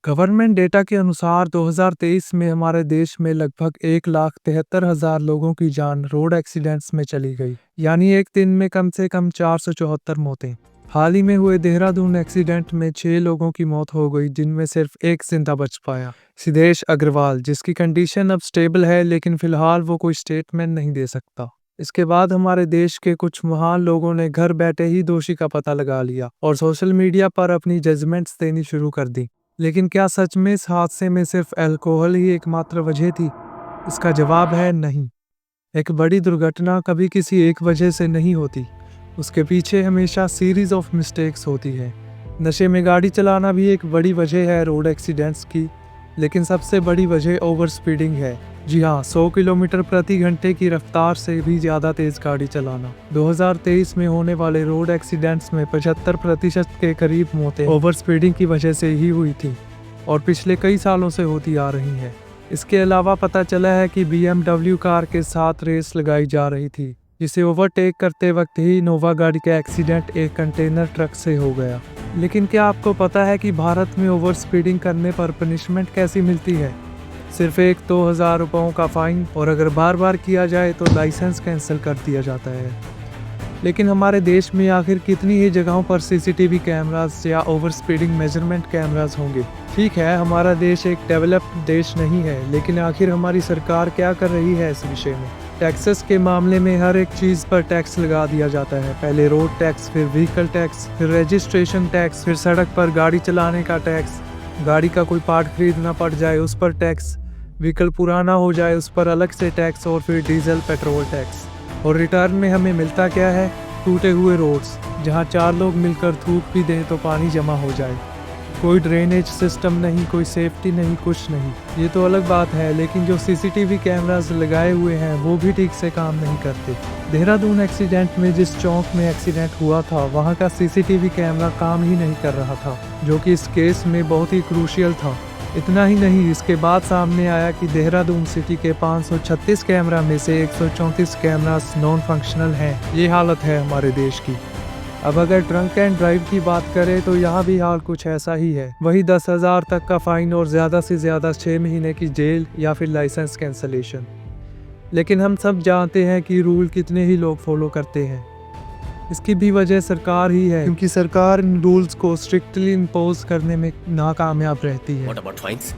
Government data के अनुसार 2023 में हमारे देश में लगभग 1,73,000 लोगों की जान रोड एक्सीडेंट्स में चली गई, यानी एक दिन में कम से कम 474 मौतें। हाल ही में हुए देहरादून एक्सीडेंट में 6 लोगों की मौत हो गई, जिनमें सिर्फ एक जिंदा बच पाया, सिद्धेश अग्रवाल, जिसकी कंडीशन अब स्टेबल है, लेकिन फिलहाल वो कोई स्टेटमेंट नहीं दे सकता। इसके बाद हमारे देश के कुछ महान लोगों ने घर बैठे ही दोषी का पता लगा लिया और सोशल मीडिया पर अपनी जजमेंट्स देनी शुरू कर दी। लेकिन क्या सच में इस हादसे में सिर्फ अल्कोहल ही एकमात्र वजह थी? इसका जवाब है नहीं। एक बड़ी दुर्घटना कभी किसी एक वजह से नहीं होती, उसके पीछे हमेशा सीरीज ऑफ मिस्टेक्स होती है। नशे में गाड़ी चलाना भी एक बड़ी वजह है रोड एक्सीडेंट्स की, लेकिन सबसे बड़ी वजह ओवर स्पीडिंग है। जी हाँ, 100 किलोमीटर प्रति घंटे की रफ्तार से भी ज़्यादा तेज़ गाड़ी चलाना। 2023 में होने वाले रोड एक्सीडेंट्स में 75% के करीब मौतें ओवर स्पीडिंग की वजह से ही हुई थी और पिछले कई सालों से होती आ रही हैं। इसके अलावा पता चला है कि BMW कार के साथ रेस लगाई जा रही थी, जिसे ओवरटेक करते वक्त ही इनोवा गाड़ी का एक्सीडेंट एक कंटेनर ट्रक से हो गया। लेकिन क्या आपको पता है कि भारत में ओवर स्पीडिंग करने पर पनिशमेंट कैसी मिलती है? सिर्फ 1-2 हज़ार रुपयों का फाइन, और अगर बार बार किया जाए तो लाइसेंस कैंसिल कर दिया जाता है। लेकिन हमारे देश में आखिर कितनी ही जगहों पर CCTV कैमरास या ओवर स्पीडिंग मेजरमेंट कैमरास होंगे? ठीक है, हमारा देश एक डेवलप्ड देश नहीं है, लेकिन आखिर हमारी सरकार क्या कर रही है इस विषय में? टैक्सेस के मामले में हर एक चीज़ पर टैक्स लगा दिया जाता है। पहले रोड टैक्स, फिर व्हीकल टैक्स, फिर रजिस्ट्रेशन टैक्स, फिर सड़क पर गाड़ी चलाने का टैक्स, गाड़ी का कोई पार्ट खरीदना पड़ जाए उस पर टैक्स, व्हीकल पुराना हो जाए उस पर अलग से टैक्स, और फिर डीजल पेट्रोल टैक्स। और रिटर्न में हमें मिलता क्या है? टूटे हुए रोड्स, जहां 4 लोग मिलकर थूक भी दें तो पानी जमा हो जाए। कोई ड्रेनेज सिस्टम नहीं, कोई सेफ्टी नहीं, कुछ नहीं। ये तो अलग बात है, लेकिन जो CCTV कैमरास लगाए हुए हैं वो भी ठीक से काम नहीं करते। देहरादून एक्सीडेंट में जिस चौक में एक्सीडेंट हुआ था, वहाँ का CCTV कैमरा काम ही नहीं कर रहा था, जो कि इस केस में बहुत ही क्रूशियल था। इतना ही नहीं, इसके बाद सामने आया कि देहरादून सिटी के 536 कैमरा में से 134 कैमरास नॉन फंक्शनल हैं। ये हालत है हमारे देश की। अब अगर ड्रंक एंड ड्राइव की बात करें तो यहाँ भी हाल कुछ ऐसा ही है। वही 10,000 तक का फाइन और ज़्यादा से ज़्यादा 6 महीने की जेल या फिर लाइसेंस कैंसलेशन। लेकिन हम सब जानते हैं कि रूल कितने ही लोग फॉलो करते हैं। इसकी भी वजह सरकार ही है, क्योंकि सरकार इन रूल्स को स्ट्रिक्टली इम्पोज करने में नाकामयाब रहती है। What about fines?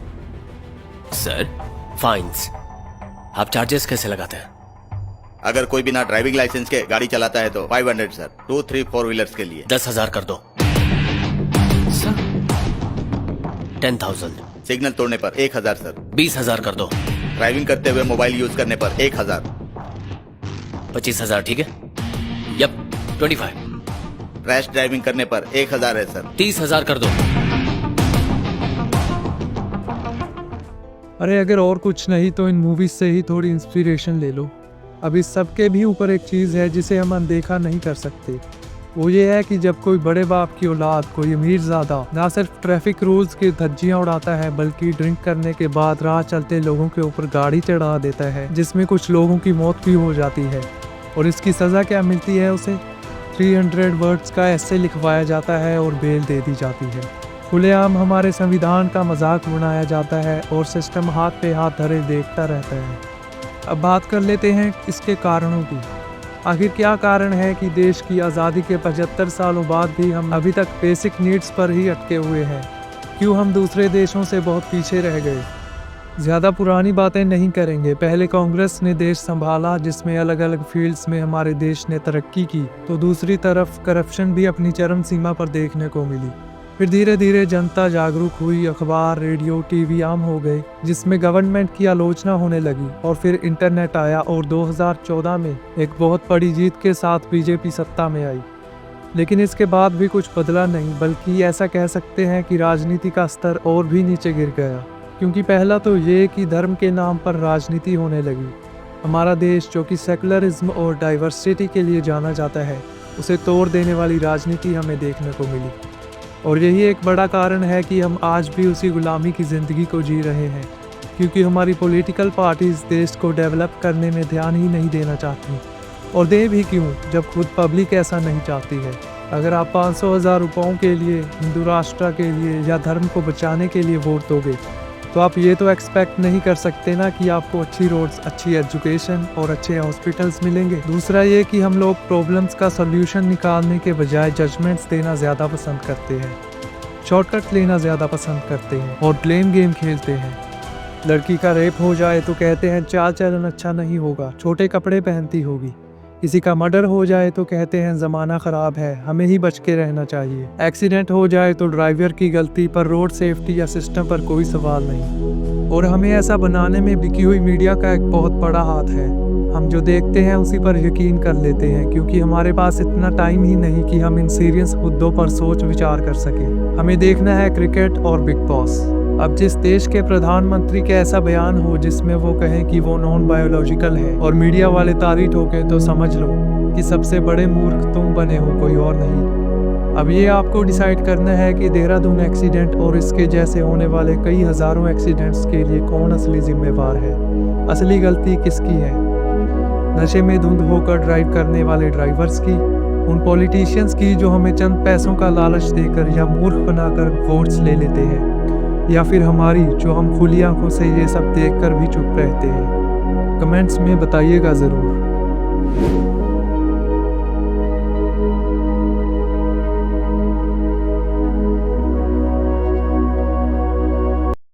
Sir, fines आप चार्जेस कैसे लगाते हैं? अगर कोई बिना ड्राइविंग लाइसेंस के गाड़ी चलाता है तो 500 सर, 2-3 4 व्हीलर्स के लिए। 10,000 कर दो सर। 10,000। सिग्नल तोड़ने पर 1,000 सर। 20,000 कर दो। ड्राइविंग करते हुए मोबाइल यूज करने पर 1,000। 25,000 ठीक है? यप, 25। रैश ड्राइविंग करने पर 1,000 है सर। 30,000 कर दो। अरे अगर और कुछ नहीं तो इन मूवीज से ही थोड़ी इंस्पिरेशन ले लो। अब इस सब के भी ऊपर एक चीज़ है जिसे हम अनदेखा नहीं कर सकते। वो ये है कि जब कोई बड़े बाप की औलाद, कोई अमीरज़ादा, ना सिर्फ ट्रैफिक रूल्स की धज्जियां उड़ाता है, बल्कि ड्रिंक करने के बाद राह चलते लोगों के ऊपर गाड़ी चढ़ा देता है, जिसमें कुछ लोगों की मौत भी हो जाती है। और इसकी सज़ा क्या मिलती है? उसे 300 वर्ड्स का ऐसे लिखवाया जाता है और बेल दे दी जाती है। खुलेआम हमारे संविधान का मजाक बनाया जाता है और सिस्टम हाथ पे हाथ धरे देखता रहता है। अब बात कर लेते हैं इसके कारणों की। आखिर क्या कारण है कि देश की आज़ादी के 75 सालों बाद भी हम अभी तक बेसिक नीड्स पर ही अटके हुए हैं? क्यों हम दूसरे देशों से बहुत पीछे रह गए? ज़्यादा पुरानी बातें नहीं करेंगे। पहले कांग्रेस ने देश संभाला, जिसमें अलग अलग फील्ड्स में हमारे देश ने तरक्की की, तो दूसरी तरफ करप्शन भी अपनी चरम सीमा पर देखने को मिली। फिर धीरे धीरे जनता जागरूक हुई, अखबार, रेडियो, TV आम हो गए, जिसमें गवर्नमेंट की आलोचना होने लगी। और फिर इंटरनेट आया और 2014 में एक बहुत बड़ी जीत के साथ BJP सत्ता में आई। लेकिन इसके बाद भी कुछ बदला नहीं, बल्कि ऐसा कह सकते हैं कि राजनीति का स्तर और भी नीचे गिर गया। क्योंकि पहला तो ये कि धर्म के नाम पर राजनीति होने लगी। हमारा देश, जो कि सेकुलरिज्म और डाइवर्सिटी के लिए जाना जाता है, उसे तोड़ देने वाली राजनीति हमें देखने को मिली। और यही एक बड़ा कारण है कि हम आज भी उसी गुलामी की ज़िंदगी को जी रहे हैं, क्योंकि हमारी पॉलिटिकल पार्टीज देश को डेवलप करने में ध्यान ही नहीं देना चाहती। और दे भी क्यों, जब खुद पब्लिक ऐसा नहीं चाहती है। अगर आप 500,000 रुपयों के लिए हिंदू राष्ट्र के लिए या धर्म को बचाने के लिए वोट दोगे, तो आप ये तो एक्सपेक्ट नहीं कर सकते ना कि आपको अच्छी रोड्स, अच्छी एजुकेशन और अच्छे हॉस्पिटल्स मिलेंगे। दूसरा ये कि हम लोग प्रॉब्लम्स का सॉल्यूशन निकालने के बजाय जजमेंट्स देना ज़्यादा पसंद करते हैं, शॉर्टकट लेना ज़्यादा पसंद करते हैं और ब्लेम गेम खेलते हैं। लड़की का रेप हो जाए तो कहते हैं चाल चलन अच्छा नहीं होगा, छोटे कपड़े पहनती होगी। किसी का मर्डर हो जाए तो कहते हैं ज़माना ख़राब है, हमें ही बच के रहना चाहिए। एक्सीडेंट हो जाए तो ड्राइवर की गलती पर रोड सेफ्टी या सिस्टम पर कोई सवाल नहीं। और हमें ऐसा बनाने में बिकी हुई मीडिया का एक बहुत बड़ा हाथ है। हम जो देखते हैं उसी पर यकीन कर लेते हैं, क्योंकि हमारे पास इतना टाइम ही नहीं कि हम इन सीरियस मुद्दों पर सोच विचार कर सकें। हमें देखना है क्रिकेट और बिग बॉस। अब जिस देश के प्रधानमंत्री का ऐसा बयान हो जिसमें वो कहें कि वो नॉन बायोलॉजिकल है और मीडिया वाले तारीफ ठोके, तो समझ लो कि सबसे बड़े मूर्ख तुम बने हो, कोई और नहीं। अब ये आपको डिसाइड करना है कि देहरादून एक्सीडेंट और इसके जैसे होने वाले कई हज़ारों एक्सीडेंट्स के लिए कौन असली जिम्मेवार है। असली गलती किसकी है? नशे में धुंध होकर ड्राइव करने वाले ड्राइवर्स की, उन पॉलिटिशियंस की जो हमें चंद पैसों का लालच देकर या मूर्ख बनाकर वोट्स ले लेते हैं, या फिर हमारी जो हम खुली आंखों से ये सब देखकर भी चुप रहते हैं? कमेंट्स में बताइएगा ज़रूर।